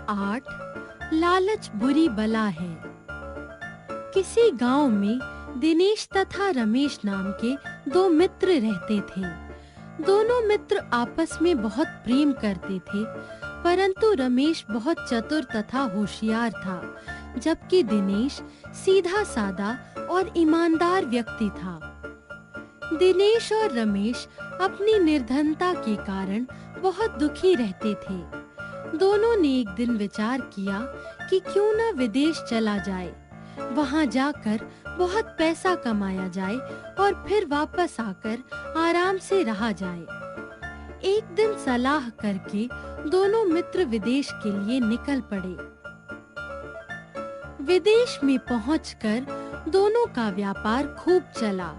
8 लालच बुरी बला है। किसी गांव में दिनेश तथा रमेश नाम के दो मित्र रहते थे। दोनों मित्र आपस में बहुत प्रेम करते थे, परंतु रमेश बहुत चतुर तथा होशियार था, जबकि दिनेश सीधा सादा और ईमानदार व्यक्ति था। दिनेश और रमेश अपनी निर्धनता के कारण बहुत दुखी रहते थे। दोनों ने एक दिन विचार किया कि क्यों न विदेश चला जाए, वहां जाकर बहुत पैसा कमाया जाए और फिर वापस आकर आराम से रहा जाए। एक दिन सलाह करके दोनों मित्र विदेश के लिए निकल पड़े। विदेश में पहुंचकर दोनों का व्यापार खूब चला।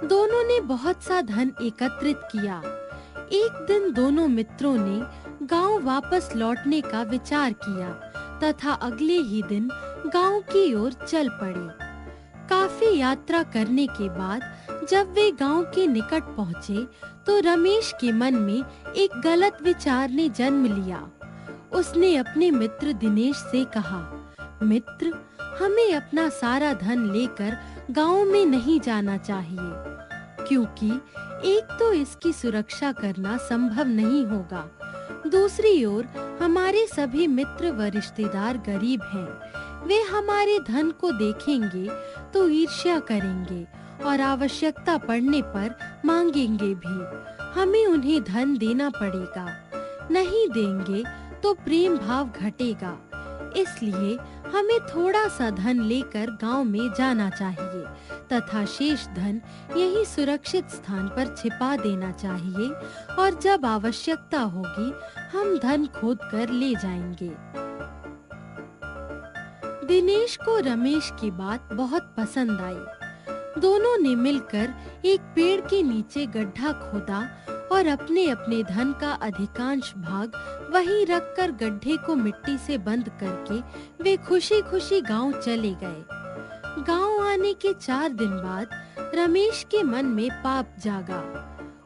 दोनों ने बहुत सा धन एकत्रित किया। एक दिन दोनों मित्रों ने गांव वापस लौटने का विचार किया तथा अगले ही दिन गांव की ओर चल पड़े। काफी यात्रा करने के बाद जब वे गांव के निकट पहुंचे तो रमेश के मन में एक गलत विचार ने जन्म लिया। उसने अपने मित्र दिनेश से कहा, मित्र, हमें अपना सारा धन लेकर गांव में नहीं जाना चाहिए, क्योंकि एक तो इसकी सुरक्षा करना संभव नहीं होगा, दूसरी ओर हमारे सभी मित्र व रिश्तेदार गरीब हैं। वे हमारे धन को देखेंगे तो ईर्ष्या करेंगे और आवश्यकता पड़ने पर मांगेंगे भी। हमें उन्हें धन देना पड़ेगा, नहीं देंगे तो प्रेम भाव घटेगा। इसलिए हमें थोड़ा सा धन लेकर गांव में जाना चाहिए तथा शेष धन यही सुरक्षित स्थान पर छिपा देना चाहिए और जब आवश्यकता होगी हम धन खोद कर ले जाएंगे। दिनेश को रमेश की बात बहुत पसंद आई। दोनों ने मिलकर एक पेड़ के नीचे गड्ढा खोदा और अपने अपने धन का अधिकांश भाग वहीं रखकर गड्ढे को मिट्टी से बंद करके वे खुशी-खुशी गांव चले गए। गांव आने के 4 दिन बाद रमेश के मन में पाप जागा।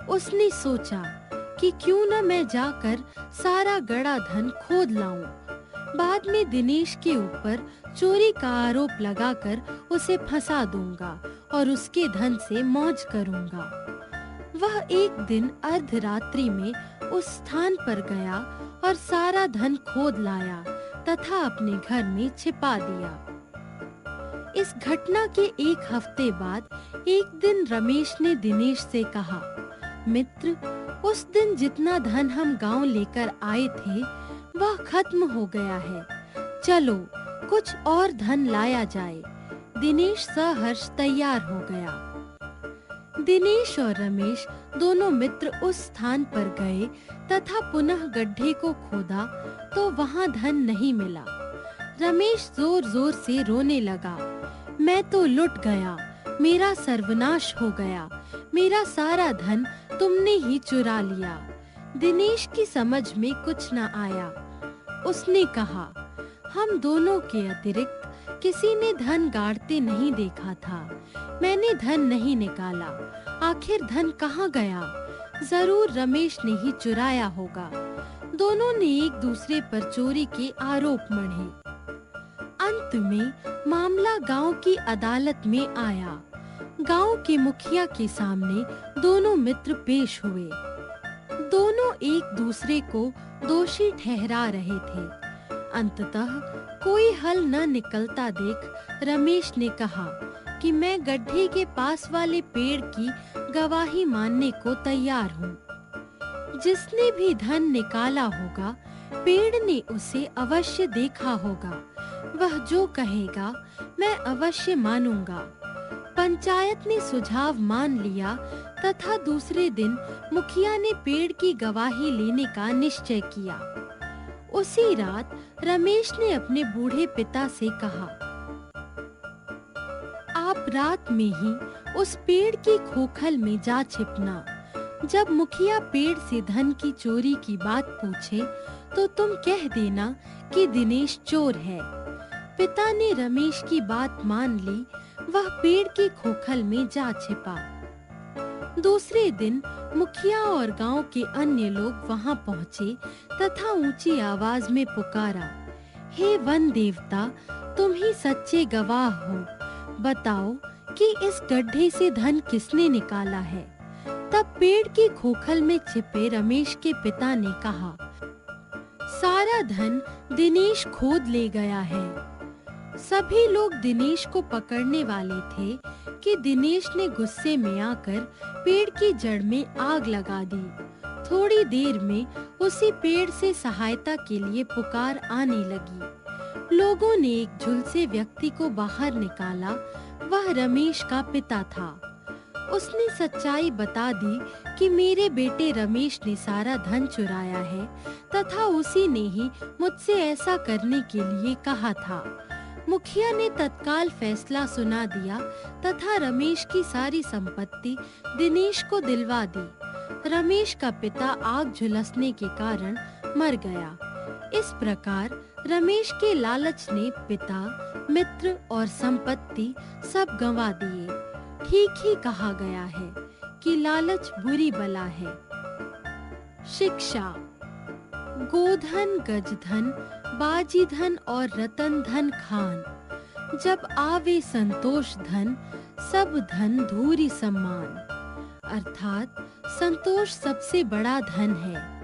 उसने सोचा कि क्यों न मैं जाकर सारा गड़ा धन खोद लाऊं। बाद में दिनेश के ऊपर चोरी का आरोप लगाकर उसे फंसा दूंगा और उसके धन से मौज करूंगा। वह एक दिन अर्धरात्रि में उस स्थान पर गया और सारा धन खोद लाया तथा अपने घर में छिपा दिया। इस घटना के 1 हफ्ते बाद एक दिन रमेश ने दिनेश से कहा, मित्र, उस दिन जितना धन हम गांव लेकर आए थे वह खत्म हो गया है। चलो कुछ और धन लाया जाए। दिनेश सहर्ष तैयार हो गया। दिनेश और रमेश दोनों मित्र उस स्थान पर गए तथा पुनः गड्ढे को खोदा तो वहां धन नहीं मिला। रमेश जोर-जोर से रोने लगा, मैं तो लुट गया, मेरा सर्वनाश हो गया, मेरा सारा धन तुमने ही चुरा लिया। दिनेश की समझ में कुछ न आया। उसने कहा, हम दोनों के अतिरिक्त किसी ने धन गाड़ते नहीं देखा था। मैंने धन नहीं निकाला। आखिर धन कहाँ गया? जरूर रमेश ने ही चुराया होगा। दोनों ने एक दूसरे पर चोरी के आरोप मढ़े। अंत में मामला गांव की अदालत में आया। गांव के मुखिया के सामने दोनों मित्र पेश हुए। दोनों एक दूसरे को दोषी ठहरा रहे थे। अंततः कोई हल न निकलता देख रमेश ने कहा कि मैं गड्ढे के पास वाले पेड़ की गवाही मानने को तैयार हूँ। जिसने भी धन निकाला होगा, पेड़ ने उसे अवश्य देखा होगा। वह जो कहेगा मैं अवश्य मानूंगा। पंचायत ने सुझाव मान लिया तथा दूसरे दिन मुखिया ने पेड़ की गवाही लेने का निश्चय किया। उसी रात रमेश ने अपने बूढ़े पिता से कहा, आप रात में ही उस पेड़ की खोखल में जा छिपना। जब मुखिया पेड़ से धन की चोरी की बात पूछे तो तुम कह देना कि दिनेश चोर है। पिता ने रमेश की बात मान ली। वह पेड़ की खोखल में जा छिपा। दूसरे दिन मुखिया और गांव के अन्य लोग वहां पहुंचे तथा ऊंची आवाज में पुकारा, हे वन देवता, तुम ही सच्चे गवाह हो। बताओ कि इस गड्ढे से धन किसने निकाला है। तब पेड़ की खोखल में छिपे रमेश के पिता ने कहा, सारा धन दिनेश खोद ले गया है। सभी लोग दिनेश को पकड़ने वाले थे कि दिनेश ने गुस्से में आकर पेड़ की जड़ में आग लगा दी। थोड़ी देर में उसी पेड़ से सहायता के लिए पुकार आने लगी। लोगों ने एक झुलसे व्यक्ति को बाहर निकाला। वह रमेश का पिता था। उसने सच्चाई बता दी कि मेरे बेटे रमेश ने सारा धन चुराया है तथा उसी ने ही मुझसे ऐसा करने के लिए कहा था। मुखिया ने तत्काल फैसला सुना दिया तथा रमेश की सारी संपत्ति दिनेश को दिलवा दी। रमेश का पिता आग झुलसने के कारण मर गया। इस प्रकार रमेश के लालच ने पिता, मित्र और संपत्ति सब गंवा दिए। ठीक ही कहा गया है कि लालच बुरी बला है। शिक्षा। गोधन, गजधन, बाजीधन और रतन धन खान। जब आवे संतोष धन, सब धन धूरी सम्मान। अर्थात संतोष सबसे बड़ा धन है।